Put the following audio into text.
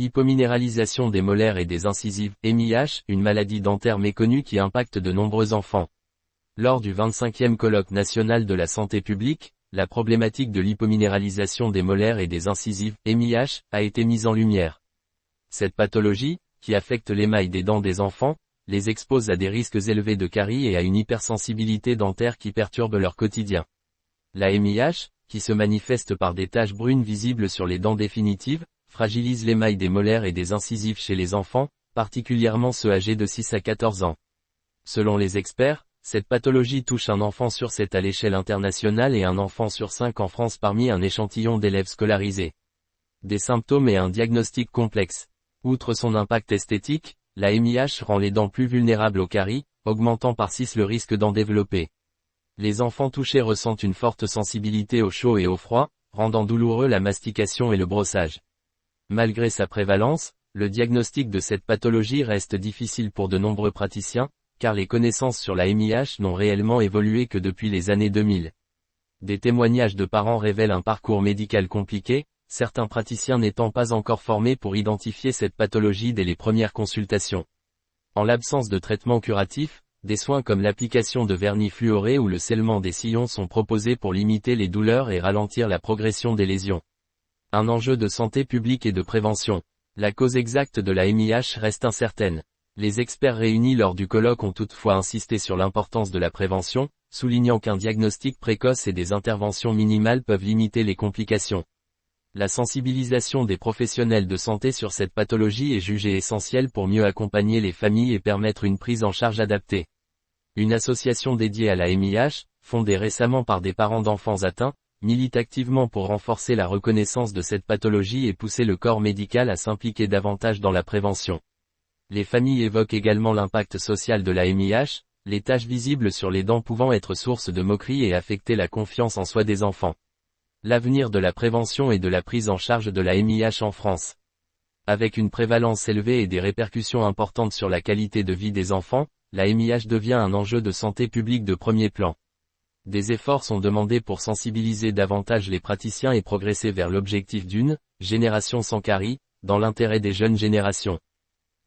Hypominéralisation des molaires et des incisives, MIH, une maladie dentaire méconnue qui impacte de nombreux enfants. Lors du 25e colloque national de la santé publique, la problématique de l'hypominéralisation des molaires et des incisives, MIH, a été mise en lumière. Cette pathologie, qui affecte l'émail des dents des enfants, les expose à des risques élevés de caries et à une hypersensibilité dentaire qui perturbe leur quotidien. La MIH, qui se manifeste par des taches brunes visibles sur les dents définitives, fragilise l'émail des molaires et des incisives chez les enfants, particulièrement ceux âgés de 6 à 14 ans. Selon les experts, cette pathologie touche un enfant sur 7 à l'échelle internationale et un enfant sur 5 en France parmi un échantillon d'élèves scolarisés. Des symptômes et un diagnostic complexe. Outre son impact esthétique, la MIH rend les dents plus vulnérables aux caries, augmentant par 6 le risque d'en développer. Les enfants touchés ressentent une forte sensibilité au chaud et au froid, rendant douloureux la mastication et le brossage. Malgré sa prévalence, le diagnostic de cette pathologie reste difficile pour de nombreux praticiens, car les connaissances sur la MIH n'ont réellement évolué que depuis les années 2000. Des témoignages de parents révèlent un parcours médical compliqué, certains praticiens n'étant pas encore formés pour identifier cette pathologie dès les premières consultations. En l'absence de traitement curatif, des soins comme l'application de vernis fluoré ou le scellement des sillons sont proposés pour limiter les douleurs et ralentir la progression des lésions. Un enjeu de santé publique et de prévention. La cause exacte de la MIH reste incertaine. Les experts réunis lors du colloque ont toutefois insisté sur l'importance de la prévention, soulignant qu'un diagnostic précoce et des interventions minimales peuvent limiter les complications. La sensibilisation des professionnels de santé sur cette pathologie est jugée essentielle pour mieux accompagner les familles et permettre une prise en charge adaptée. Une association dédiée à la MIH, fondée récemment par des parents d'enfants atteints, milite activement pour renforcer la reconnaissance de cette pathologie et pousser le corps médical à s'impliquer davantage dans la prévention. Les familles évoquent également l'impact social de la MIH, les taches visibles sur les dents pouvant être source de moqueries et affecter la confiance en soi des enfants. L'avenir de la prévention et de la prise en charge de la MIH en France. Avec une prévalence élevée et des répercussions importantes sur la qualité de vie des enfants, la MIH devient un enjeu de santé publique de premier plan. Des efforts sont demandés pour sensibiliser davantage les praticiens et progresser vers l'objectif d'une génération sans caries, dans l'intérêt des jeunes générations.